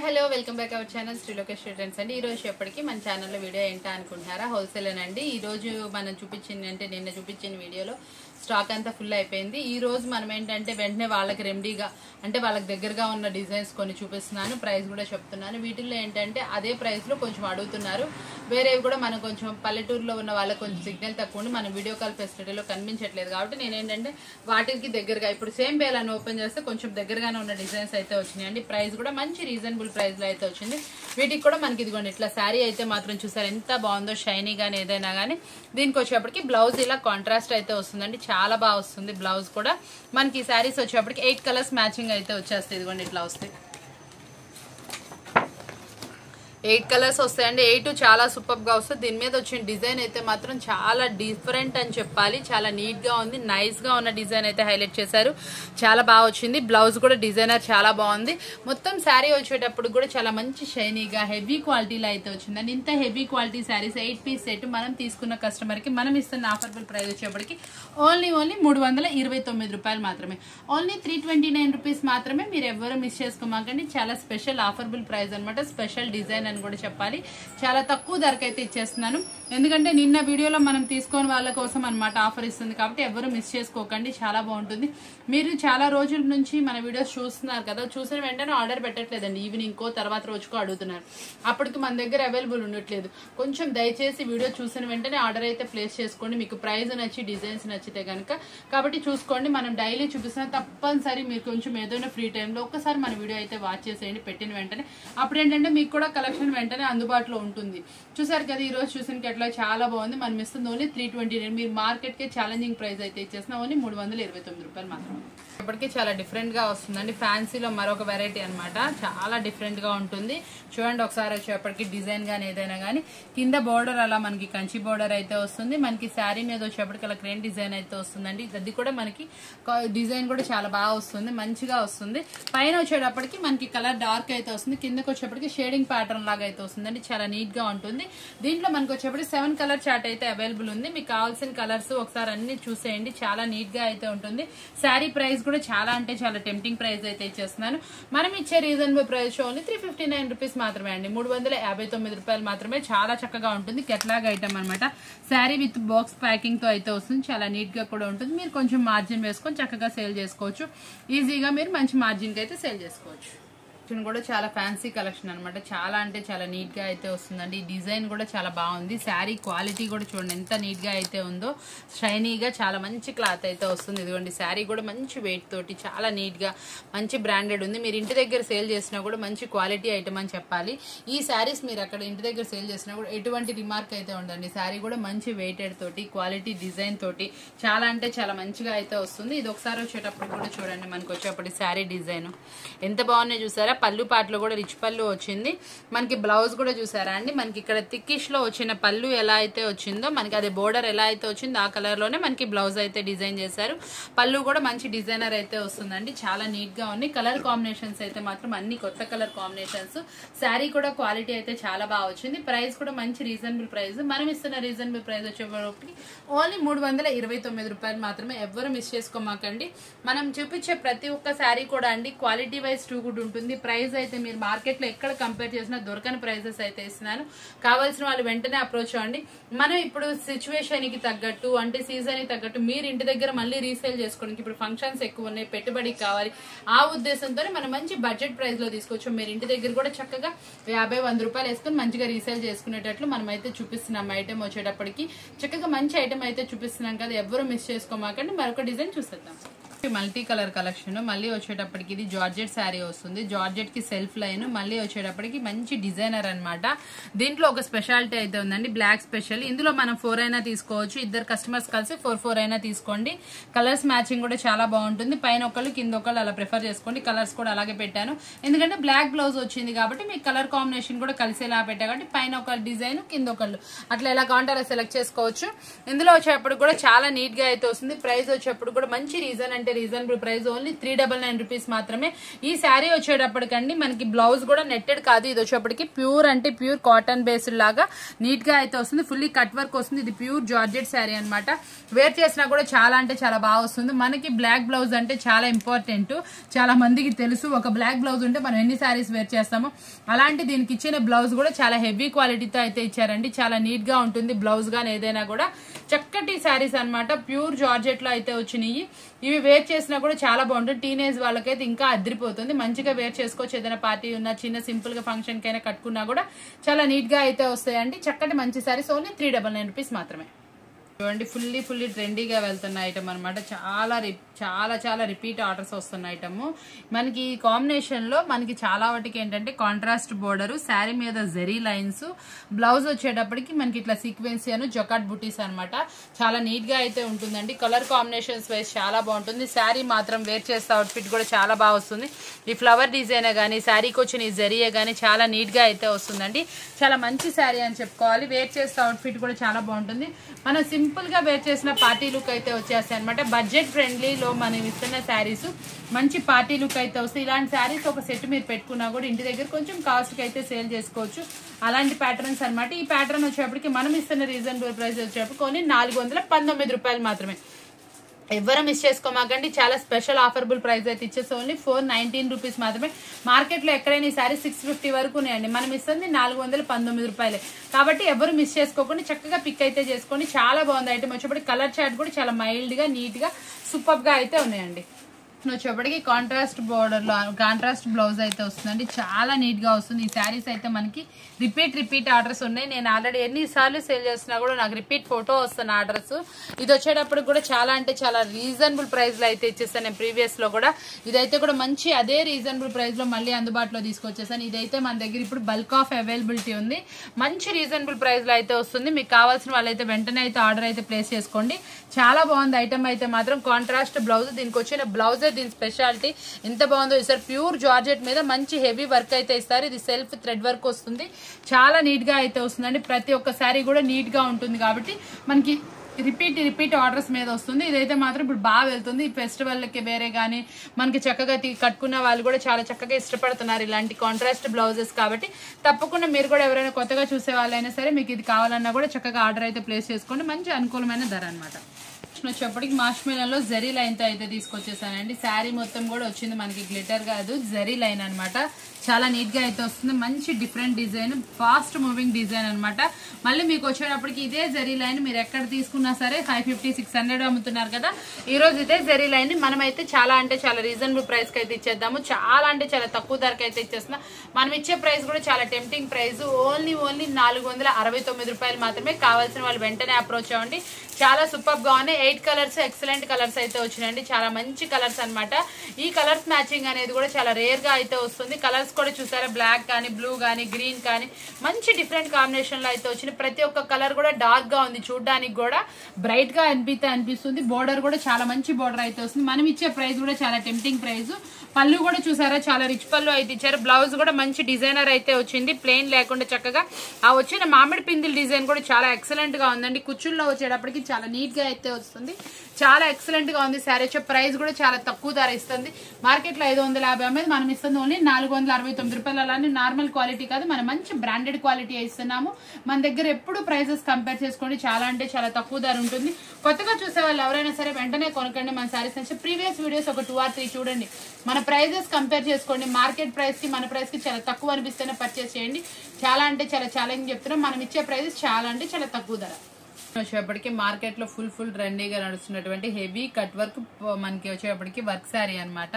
Hi hello welcome back our channel Srilokesh students అండి. ఈ రోజు ఎప్పటికీ మన ఛానల్లో వీడియో ఏంటా అనుకుంటున్నారా, హోల్సేలేనండి. ఈ రోజు మనం చూపించింది అంటే నిన్న చూపించిన వీడియోలో స్టాక్ అంతా ఫుల్ అయిపోయింది. ఈ రోజు మనం ఏంటంటే వెంటనే వాళ్ళకి రెమెడీగా అంటే వాళ్ళకి దగ్గరగా ఉన్న డిజైన్స్ కొన్ని చూపిస్తున్నాను, ప్రైస్ కూడా చెప్తున్నాను. వీటిల్లో ఏంటంటే అదే ప్రైస్ లో కొంచెం అడుగుతున్నారు. వేరేవి కూడా మనం కొంచెం పల్లెటూరులో ఉన్న వాళ్ళకి కొంచెం సిగ్నల్ తక్కువ ఉండి మనం వీడియో కాల్ ఫెసిలిటీలో కనిపించట్లేదు కాబట్టి నేను ఏంటంటే వాటికి దగ్గరగా ఇప్పుడు సేమ్ బేలాన్ని ఓపెన్ చేస్తే కొంచెం దగ్గరగానే ఉన్న డిజైన్స్ అయితే వచ్చినాయండి. ప్రైస్ కూడా మంచి రీజనబుల్ ప్రైస్ లో అయితే వచ్చింది. వీటికి కూడా మనకి ఇదిగోండి ఇట్లా శారీ అయితే మాత్రం చూసారు ఎంత బాగుందో, షైనీ గానీ ఏదైనా గానీ. దీనికి వచ్చేప్పటికి బ్లౌజ్ ఇలా కాంట్రాస్ట్ అయితే వస్తుందండి, చాలా బాగా వస్తుంది బ్లౌజ్ కూడా. మనకి ఈ శారీస్ వచ్చేప్పటికి 8 కలర్స్ మ్యాచింగ్ అయితే వచ్చేస్తాయి. ఇదిగోండి ఇట్లా వస్తాయి, 8 కలర్స్ వస్తాయండి. 8 చాలా సూపర్ గా వస్తుంది. దీని మీద వచ్చిన డిజైన్ అయితే మాత్రం చాలా డిఫరెంట్ అని చెప్పాలి. చాలా నీట్ గా ఉంది, నైస్ గా ఉన్న డిజైన్ అయితే హైలైట్ చేశారు, చాలా బాగా వచ్చింది. బ్లౌజ్ కూడా డిజైనర్ చాలా బాగుంది. మొత్తం శారీ వచ్చేటప్పుడు కూడా చాలా మంచి షైనీగా హెవీ క్వాలిటీలో అయితే వచ్చిందండి. ఇంత heavy quality saris 8 piece set మనం తీసుకున్న కస్టమర్ కి మనం ఇస్తున్న ఆఫర్బుల్ ప్రైస్ వచ్చేప్పటికి ఓన్లీ 329 రూపాయలు మాత్రమే, ఓన్లీ 329 రూపీస్ మాత్రమే. మీరు ఎవరు మిస్ చేసుకోమాకండి, చాలా స్పెషల్ ఆఫర్బుల్ ప్రైస్ అనమాట, స్పెషల్ డిజైన్ అని కూడా చెప్పాలి. చాలా తక్కువ ధరకు అయితే ఇచ్చేస్తున్నాను, ఎందుకంటే నిన్న వీడియోలో మనం తీసుకొని వాళ్ళ కోసం అనమాట ఆఫర్ ఇస్తుంది కాబట్టి ఎవరు మిస్ చేసుకోకండి, చాలా బాగుంటుంది. మీరు చాలా రోజుల నుంచి మన వీడియోస్ చూస్తున్నారు కదా, చూసిన వెంటనే ఆర్డర్ పెట్టట్లేదండి, ఈవినింగ్ కో తర్వాత రోజుకో అడుగుతున్నారు. అప్పటికి మన దగ్గర అవైలబుల్ ఉండట్లేదు. కొంచెం దయచేసి వీడియో చూసిన వెంటనే ఆర్డర్ అయితే ప్లేస్ చేసుకోండి, మీకు ప్రైస్ నచ్చి డిజైన్స్ నచ్చితే కనుక. కాబట్టి చూసుకోండి, మనం డైలీ చూపిస్తున్నాం, తప్పనిసరి మీరు కొంచెం ఏదైనా ఫ్రీ టైంలో ఒక్కసారి మన వీడియో అయితే వాచ్ చేసేయండి పెట్టిన వెంటనే. అప్పుడు ఏంటంటే మీకు కూడా కలెక్షన్ వెంటనే అందుబాటులో ఉంటుంది. చూసారు కదా, ఈ రోజు చూసిన అట్లా చాలా బాగుంది. మనం ఇస్తుంది ఓన్లీ 329. మీరు మార్కెట్ కి ఛాలెంజింగ్ ప్రైస్ అయితే ఇచ్చేసిన ఓన్లీ 329 రూపాయలు మాత్రమే. ఇప్పటికీ చాలా డిఫరెంట్ గా వస్తుందండి. ఫ్యాన్సీలో మరొక వెరైటీ అనమాట, చాలా డిఫరెంట్ గా ఉంటుంది. చూడండి ఒకసారి వచ్చేప్పటికి డిజైన్ గానీ ఏదైనా గానీ కింద బోర్డర్ అలా మనకి కంచి బోర్డర్ అయితే వస్తుంది. మనకి శారీ మీద వచ్చేప్పటికి అలా క్రేన్ డిజైన్ అయితే వస్తుందండి. అది కూడా మనకి డిజైన్ కూడా చాలా బాగా వస్తుంది, మంచిగా వస్తుంది. పైన వచ్చేటప్పటికి మనకి కలర్ డార్క్ అయితే వస్తుంది, కిందకి వచ్చేప్పటికి షేడింగ్ ప్యాటర్న్ లాగా అయితే వస్తుందండి, చాలా నీట్ గా ఉంటుంది. దీంట్లో మనకి వచ్చేప్పటికి 7 కలర్ చార్ట్ అయితే అవైలబుల్ ఉంది. మీకు కావాల్సిన కలర్స్ ఒకసారి అన్ని చూసేయండి, చాలా నీట్ గా అయితే ఉంటుంది. శారీ ప్రైస్ కూడా చాలా అంటే చాలా టెంప్టింగ్ ప్రైస్ అయితే ఇచ్చేస్తున్నాను. మనం ఇచ్చే రీజనబుల్ ప్రైస్ ఓన్లీ 359 రూపీస్ మాత్రమే అండి, 359 రూపాయలు మాత్రమే. చాలా చక్కగా ఉంటుంది, కెట్లాగ్ ఐటమ్ అనమాట. శారీ విత్ బాక్స్ ప్యాకింగ్ తో అయితే వస్తుంది, చాలా నీట్ గా కూడా ఉంటుంది. మీరు కొంచెం మార్జిన్ వేసుకొని చక్కగా సేల్ చేసుకోవచ్చు, ఈజీగా మీరు మంచి మార్జిన్ కి అయితే సేల్ చేసుకోవచ్చు. కూడా చాలా ఫ్యాన్సీ కలెక్షన్ అనమాట, చాలా అంటే చాలా నీట్ గా అయితే వస్తుందండి. ఈ డిజైన్ కూడా చాలా బాగుంది. శారీ క్వాలిటీ కూడా చూడండి ఎంత నీట్ గా అయితే ఉందో, షైనీగా చాలా మంచి క్లాత్ అయితే వస్తుంది. ఇదిగోండి శారీ కూడా మంచి వెయిట్ తోటి చాలా నీట్ గా మంచి బ్రాండెడ్ ఉంది. మీరు ఇంటి దగ్గర సేల్ చేసినా కూడా మంచి క్వాలిటీ ఐటమ్ అని చెప్పాలి. ఈ శారీస్ మీరు అక్కడ ఇంటి దగ్గర సేల్ చేసినా కూడా ఎటువంటి రిమార్క్ అయితే ఉండదండి. శారీ కూడా మంచి వెయిటెడ్ తోటి క్వాలిటీ డిజైన్ తోటి చాలా అంటే చాలా మంచిగా అయితే వస్తుంది. ఇది ఒకసారి వచ్చేటప్పుడు కూడా చూడండి, మనకి వచ్చేప్పటి శారీ డిజైన్ ఎంత బాగున్నాయి చూసారా. పళ్ళు పాటలో కూడా రిచ్ పళ్ళు వచ్చింది. మనకి బ్లౌజ్ కూడా చూసారా అండి, మనకి ఇక్కడ థిక్కిష్ లో వచ్చిన పళ్ళు ఎలా అయితే వచ్చిందో మనకి అదే బోర్డర్ ఎలా అయితే వచ్చిందో ఆ కలర్ లోనే మనకి బ్లౌజ్ అయితే డిజైన్ చేశారు. పళ్ళు కూడా మంచి డిజైనర్ అయితే వస్తుందండి, చాలా నీట్ గా ఉంది. కలర్ కాంబినేషన్స్ అయితే మాత్రం అన్ని కొత్త కలర్ కాంబినేషన్స్. శారీ కూడా క్వాలిటీ అయితే చాలా బాగా వచ్చింది. ప్రైస్ కూడా మంచి రీజనబుల్ ప్రైస్. మనం ఇస్తున్న రీజనబుల్ ప్రైస్ వచ్చేటప్పటికి ఓన్లీ 329 రూపాయలు మాత్రమే. ఎవరు మిస్ చేసుకోమాకండి. మనం చూపించే ప్రతి ఒక్క శారీ కూడా అండి క్వాలిటీ వైజ్ టూ గుడ్ ఉంటుంది. ప్రైస్ అయితే మీరు మార్కెట్ లో ఎక్కడ కంపేర్ చేసినా దొరకని ప్రైసెస్ అయితే ఇస్తున్నాను. కావాల్సిన వాళ్ళు వెంటనే అప్రోచ్ అవ్వండి. మనం ఇప్పుడు సిచ్యువేషన్ కి తగ్గట్టు అంటే సీజన్ కి తగ్గట్టు మీరు ఇంటి దగ్గర మళ్ళీ రీసేల్ చేసుకోవడానికి ఇప్పుడు ఫంక్షన్స్ ఎక్కువ ఉన్నాయి, పెట్టుబడికి కావాలి, ఆ ఉద్దేశంతో మనం మంచి బడ్జెట్ ప్రైస్ లో తీసుకోవచ్చు. మీరు ఇంటి దగ్గర కూడా చక్కగా 50-100 రూపాయలు వేసుకుని మంచిగా రీసేల్ చేసుకునేటట్లు మనం అయితే చూపిస్తున్నాం. ఐటమ్ వచ్చేటప్పటికి చక్కగా మంచి ఐటమ్ అయితే చూపిస్తున్నాం కదా, ఎవరు మిస్ చేసుకోమాకండి. మరొక డిజైన్ చూసేద్దాం. మల్టీ కలర్ కలెక్షన్ మళ్ళీ వచ్చేటప్పటికి ఇది జార్జెట్ శారీ వస్తుంది. జార్జెట్ కి సెల్ఫ్ లైన్ మళ్ళీ వచ్చేటప్పటికి మంచి డిజైనర్ అనమాట. దీంట్లో ఒక స్పెషాలిటీ అయితే ఉందండి, బ్లాక్ స్పెషల్. ఇందులో మనం 4 అయినా తీసుకోవచ్చు, ఇద్దరు కస్టమర్స్ కలిసి 4 అయినా తీసుకోండి. కలర్స్ మ్యాచింగ్ కూడా చాలా బాగుంటుంది. పైన ఒకళ్ళు కింద ఒకళ్ళు అలా ప్రిఫర్ చేసుకోండి. కలర్స్ కూడా అలాగే పెట్టాను, ఎందుకంటే బ్లాక్ బ్లౌజ్ వచ్చింది కాబట్టి మీకు కలర్ కాంబినేషన్ కూడా కలిసేలా పెట్టా కాబట్టి పైన ఒక డిజైన్ కింద ఒకళ్ళు అట్లా ఎలా కావాలంటే అలా సెలెక్ట్ చేసుకోవచ్చు. ఇందులో వచ్చేటప్పుడు కూడా చాలా నీట్ గా అయితే వస్తుంది. ప్రైస్ వచ్చేటప్పుడు కూడా మంచి రీజన్ అంటే అయితే రీజనబుల్ ప్రైస్ ఓన్లీ 399 రూపీస్ మాత్రమే. ఈ శారీ వచ్చేటప్పటికండి మనకి బ్లౌజ్ కూడా నెట్టెడ్ కాదు, ఇది వచ్చేటప్పటికి ప్యూర్ అంటే ప్యూర్ కాటన్ బేస్డ్ లాగా నీట్ గా అయితే వస్తుంది. ఫుల్లీ కట్ వర్క్ వస్తుంది. ఇది ప్యూర్ జార్జెట్ శారీ అనమాట. వేర్ చేసినా కూడా చాలా అంటే చాలా బాగా వస్తుంది. మనకి బ్లాక్ బ్లౌజ్ అంటే చాలా ఇంపార్టెంట్, చాలా మందికి తెలుసు. ఒక బ్లాక్ బ్లౌజ్ ఉంటే మనం ఎన్ని శారీస్ వేర్ చేస్తామో అలాంటి దీనికి ఇచ్చిన బ్లౌజ్ కూడా చాలా హెవీ క్వాలిటీతో అయితే ఇచ్చారండి. చాలా నీట్ గా ఉంటుంది బ్లౌజ్ గానీ ఏదైనా కూడా. చక్కటి శారీస్ అనమాట, ప్యూర్ జార్జెట్ లో అయితే వచ్చినాయి. ఇవి వేర్ చేసినా కూడా చాలా బాగుంటుంది. టీనేజ్ వాళ్ళకైతే ఇంకా అదిరిపోతుంది. మంచిగా వేర్ చేసుకోవచ్చు. ఏదైనా పార్టీ ఉన్నా చిన్న సింపుల్ గా ఫంక్షన్ కైనా కట్టుకున్నా కూడా చాలా నీట్ గా అయితే వస్తాయండి. చక్కటి మంచి శారీస్ ఓన్లీ 399 రూపీస్ మాత్రమే. చూడండి ఫుల్లీ ట్రెండీగా వెళ్తున్న ఐటమ్ అనమాట. చాలా రిపీట్ ఆర్డర్స్ వస్తున్న ఐటమ్. మనకి ఈ కాంబినేషన్ లో మనకి చాలా వాటికి ఏంటంటే కాంట్రాస్ట్ బోర్డర్, శారీ మీద జెరీ లైన్స్, బ్లౌజ్ వచ్చేటప్పటికి మనకి ఇట్లా సీక్వెన్స్ అను జొకాట్ బుటీస్ అనమాట. చాలా నీట్ గా అయితే ఉంటుందండి. కలర్ కాంబినేషన్స్ వైజ్ చాలా బాగుంటుంది. శారీ మాత్రం వేర్ చేస్తే అవుట్ఫిట్ కూడా చాలా బాగా వస్తుంది. ఈ ఫ్లవర్ డిజైన్ గానీ శారీకి వచ్చిన ఈ జెరీయే గానీ చాలా నీట్ గా అయితే వస్తుందండి. చాలా మంచి శారీ అని చెప్పుకోవాలి. వేర్ చేస్తే అవుట్ఫిట్ కూడా చాలా బాగుంటుంది. మనం సింపుల్ గా వేర్ చేసిన పార్టీ లుక్ అయితే వచ్చేస్తాయి అనమాట. బడ్జెట్ ఫ్రెండ్లీలో మనం ఇస్తున్న శారీస్ మంచి పార్టీ లుక్ అయితే వస్తాయి. ఇలాంటి శారీస్ ఒక సెట్ మీరు పెట్టుకున్నా కూడా ఇంటి దగ్గర కొంచెం కాస్ట్ కి అయితే సేల్ చేసుకోవచ్చు. అలాంటి ప్యాటర్న్స్ అనమాట. ఈ ప్యాటర్న్ వచ్చేప్పటికి మనం ఇస్తున్న రీజనబుల్ ప్రైస్ వచ్చేప్పటికి కొన్ని 419 రూపాయలు మాత్రమే. ఎవరు మిస్ చేసుకోమాకండి. చాలా స్పెషల్ ఆఫర్బుల్ ప్రైస్ అయితే ఇచ్చేసి ఓన్లీ 419 రూపీస్ మాత్రమే. మార్కెట్ లో ఎక్కడైనా ఈ సారీ 650 వరకు ఉన్నాయండి. మనం ఇస్తుంది 419 రూపాయలే. కాబట్టి ఎవరు మిస్ చేసుకోకుండా చక్కగా పిక్ అయితే చేసుకోండి. చాలా బాగుంది ఐటమ్. వచ్చేప్పటికి కలర్ చార్ట్ కూడా చాలా మైల్డ్ గా నీట్ గా సూపర్ గా అయితే ఉన్నాయండి. వచ్చేప్పటికి కాంట్రాస్ట్ బోర్డర్ లో కాంట్రాస్ట్ బ్లౌజ్ అయితే వస్తుందండి. చాలా నీట్ గా వస్తుంది. ఈ శారీస్ అయితే మనకి రిపీట్ ఆర్డర్స్ ఉన్నాయి. నేను ఆల్రెడీ ఎన్నిసార్లు సేల్ చేస్తున్నా కూడా నాకు రిపీట్ ఫోటో వస్తున్న ఆర్డర్స్. ఇది వచ్చేటప్పుడు కూడా చాలా అంటే చాలా రీజనబుల్ ప్రైస్ లో అయితే ఇచ్చేస్తాను. నేను ప్రీవియస్ లో కూడా ఇదైతే కూడా మంచి అదే రీజనబుల్ ప్రైస్ లో మళ్ళీ అందుబాటులో తీసుకొచ్చేసాను. ఇదైతే మన దగ్గర ఇప్పుడు బల్క్ ఆఫ్ అవైలబిలిటీ ఉంది. మంచి రీజనబుల్ ప్రైస్ లో అయితే వస్తుంది. మీకు కావాల్సిన వాళ్ళైతే వెంటనే అయితే ఆర్డర్ అయితే ప్లేస్ చేసుకోండి. చాలా బాగుంది ఐటమ్ అయితే మాత్రం. కాంట్రాస్ట్ బ్లౌజ్, దీనికి వచ్చిన బ్లౌజ్ దీని స్పెషాలిటీ ఎంత బాగుందో ఇస్తారు. ప్యూర్ జార్జెట్ మీద మంచి హెవీ వర్క్ అయితే ఇస్తారు. ఇది సెల్ఫ్ థ్రెడ్ వర్క్ వస్తుంది. చాలా నీట్ గా అయితే వస్తుందండి. ప్రతి ఒక్క శారీ కూడా నీట్ గా ఉంటుంది కాబట్టి మనకి రిపీట్ ఆర్డర్స్ మీద వస్తుంది. ఇదైతే మాత్రం ఇప్పుడు బాగా వెళ్తుంది. ఈ ఫెస్టివల్ కి వేరే గానీ మనకి చక్కగా కట్టుకున్న వాళ్ళు కూడా చాలా చక్కగా ఇష్టపడుతున్నారు ఇలాంటి కాంట్రాస్ట్ బ్లౌజెస్. కాబట్టి తప్పకుండా మీరు కూడా ఎవరైనా కొత్తగా చూసే వాళ్ళైనా సరే మీకు ఇది కావాలన్నా కూడా చక్కగా ఆర్డర్ అయితే ప్లేస్ చేసుకోండి. మంచి అనుకూలమైన ధర అనమాట. వచ్చేప్పటికి మాష్మెలలో జరీ లైన్ తో అయితే తీసుకొచ్చేసానండి. శారీ మొత్తం కూడా వచ్చింది మనకి గ్లిటర్ కాదు, జరీ లైన్ అనమాట. చాలా నీట్ గా అయితే వస్తుంది. మంచి different design, fast moving design అనమాట. మళ్ళీ మీకు వచ్చేటప్పటికి ఇదే జరీ లైన్ మీరు ఎక్కడ తీసుకున్నా సరే 550-600 అమ్ముతున్నారు కదా. ఈ రోజు ఇదే జరీ లైన్ మనమైతే చాలా అంటే చాలా రీజనబుల్ ప్రైస్ కి అయితే ఇచ్చేద్దాము. చాలా అంటే చాలా తక్కువ ధరకి అయితే ఇచ్చేస్తున్నాం. మనం ఇచ్చే ప్రైస్ కూడా చాలా టెంప్టింగ్ ప్రైస్. ఓన్లీ 469 రూపాయలు మాత్రమే. కావాల్సిన వాళ్ళు వెంటనే అప్రోచ్ అవ్వండి. చాలా సూపర్ గా ఉన్నాయి. 8 కలర్స్ ఎక్సలెంట్ కలర్స్ అయితే వచ్చినాయండి. చాలా మంచి కలర్స్ అనమాట. ఈ కలర్స్ మ్యాచింగ్ అనేది కూడా చాలా రేర్ గా అయితే వస్తుంది. కలర్స్ కూడా చూసారా, బ్లాక్ కానీ బ్లూ కానీ గ్రీన్ కానీ మంచి డిఫరెంట్ కాంబినేషన్ లో అయితే వచ్చింది. ప్రతి ఒక్క కలర్ కూడా డార్క్ గా ఉంది, చూడడానికి కూడా బ్రైట్ గా అనిపిస్తుంది. బోర్డర్ కూడా చాలా మంచి బోర్డర్ అయితే వస్తుంది. మనం ఇచ్చే ప్రైస్ కూడా చాలా టెంప్టింగ్ ప్రైస్. పళ్ళు కూడా చూసారా, చాలా రిచ్ పళ్ళు అయితే ఇచ్చారు. బ్లౌజ్ కూడా మంచి డిజైనర్ అయితే వచ్చింది, ప్లెయిన్ లేకుండా చక్కగా. ఆ వచ్చిన మామిడి పిందిల్ డిజైన్ కూడా చాలా ఎక్సలెంట్ గా ఉందండి. కుచ్చుల్లో వచ్చేటప్పటికి చాలా నీట్ గా అయితే వస్తుంది. చాలా ఎక్సలెంట్ గా ఉంది. శారీ వచ్చే ప్రైస్ కూడా చాలా తక్కువ ధర ఇస్తుంది. మార్కెట్ లో 550 అమ్మేది, మనం ఇస్తుంది ఓన్లీ 469 రూపాయలు. అలానే నార్మల్ క్వాలిటీ కాదు, మనం మంచి బ్రాండెడ్ క్వాలిటీ ఇస్తున్నాము. మన దగ్గర ఎప్పుడు ప్రైసెస్ కంపేర్ చేసుకోండి. చాలా అంటే చాలా తక్కువ ధర ఉంటుంది. కొత్తగా చూసే వాళ్ళు ఎవరైనా సరే వెంటనే కొనకండి మన శారీస్ నుంచి. ప్రీవియస్ వీడియోస్ ఒక 2 or 3 చూడండి. మన ప్రైజెస్ కంపేర్ చేసుకోండి. మార్కెట్ ప్రైస్ కి మన ప్రైస్ కి చాలా తక్కువ అనిపిస్తేనే పర్చేస్ చేయండి. చాలా అంటే చాలా ఛాలెంజ్ చెప్తున్నాం. మనం ఇచ్చే ప్రైజెస్ చాలా అంటే చాలా తక్కువ ధర. వచ్చేప్పటికి మార్కెట్ లో ఫుల్ ట్రెండీగా నడుస్తున్నటువంటి హెవీ కట్ వర్క్ మనకి వచ్చేప్పటికి వర్క్ శారీ అనమాట.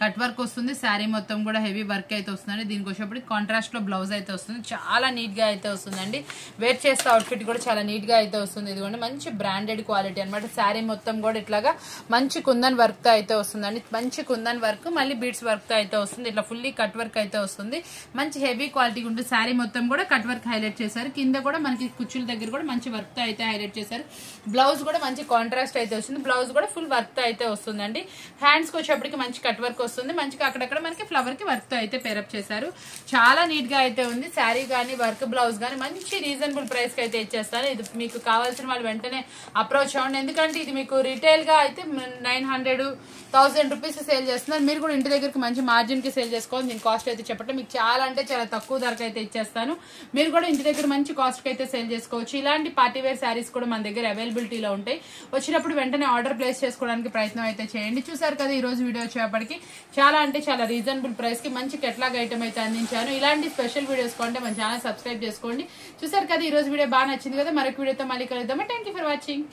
కట్ వర్క్ వస్తుంది. శారీ మొత్తం కూడా హెవీ వర్క్ అయితే వస్తుందండి. దీనికి వచ్చేప్పటికి కాంట్రాస్ట్ లో బ్లౌజ్ అయితే వస్తుంది. చాలా నీట్ గా అయితే వస్తుందండి. వేర్ చేస్తే అవుట్ఫిట్ కూడా చాలా నీట్ గా అయితే వస్తుంది. ఇదిగోండి మంచి బ్రాండెడ్ క్వాలిటీ అనమాట. శారీ మొత్తం కూడా ఇట్లాగా మంచి కుందన్ వర్క్ తో అయితే వస్తుందండి. మంచి కుందన్ వర్క్ మళ్ళీ బీడ్స్ వర్క్ తో అయితే వస్తుంది. ఇట్లా ఫుల్లీ కట్ వర్క్ అయితే వస్తుంది. మంచి హెవీ క్వాలిటీ ఉంటుంది. శారీ మొత్తం కూడా కట్ వర్క్ హైలైట్ చేశారు. కింద కూడా మనకి కుచ్చుల దగ్గర కూడా మంచి వర్క్ తో అయితే హైలైట్ చేశారు. బ్లౌజ్ కూడా మంచి కాంట్రాస్ట్ అయితే వస్తుంది. బ్లౌజ్ కూడా ఫుల్ వర్క్ తో అయితే వస్తుందండి. హ్యాండ్స్ కి వచ్చేప్పటికి మంచి కట్ వర్క్ వస్తుంది. మంచిగా అక్కడక్కడ మనకి ఫ్లవర్ కి వర్క్ తో అయితే పేరప్ చేశారు. చాలా నీట్ గా అయితే ఉంది. శారీ గానీ వర్క్ బ్లౌజ్ గానీ మంచి రీజనబుల్ ప్రైస్ కి అయితే ఇచ్చేస్తాను. ఇది మీకు కావాల్సిన వాళ్ళు వెంటనే అప్రోచ్ అవ్వండి. ఎందుకంటే ఇది మీకు రీటైల్ గా అయితే 900-1000 రూపీస్ సేల్ చేస్తున్నారు. మీరు కూడా ఇంటి దగ్గరికి మంచి మార్జిన్ కి సేల్ చేసుకోవాలి. దీని కాస్ట్ అయితే చెప్పట్లేదు, మీకు చాలా అంటే చాలా తక్కువ ధరకు అయితే ఇచ్చేస్తాను. మీరు కూడా ఇంటి దగ్గర మంచి కాస్ట్ కి అయితే సేల్ చేసుకోవచ్చు. ఇలాంటి పార్టీ వేర్ శారీస్ కూడా మన దగ్గర అవైలబిలిటీలో ఉంటాయి. వచ్చినప్పుడు వెంటనే ఆర్డర్ ప్లేస్ చేసుకోవడానికి ప్రయత్నం అయితే చేయండి. చూసారు కదా ఈ రోజు వీడియో వచ్చేప్పటికి చాలా అంటే చాలా రీజనబుల్ ప్రైస్ కి మంచి కెట్లాగ్ ఐటమ్ అయితే అందించాను. ఇలాంటి స్పెషల్ వీడియోస్ కొంటే మన ఛానల్ సబ్స్క్రైబ్ చేసుకోండి. చూసారు కదా ఈ రోజు వీడియో బాగా నచ్చింది కదా. మరొక వీడియోతో మళ్ళీ కలుద్దాం. Thank you for watching.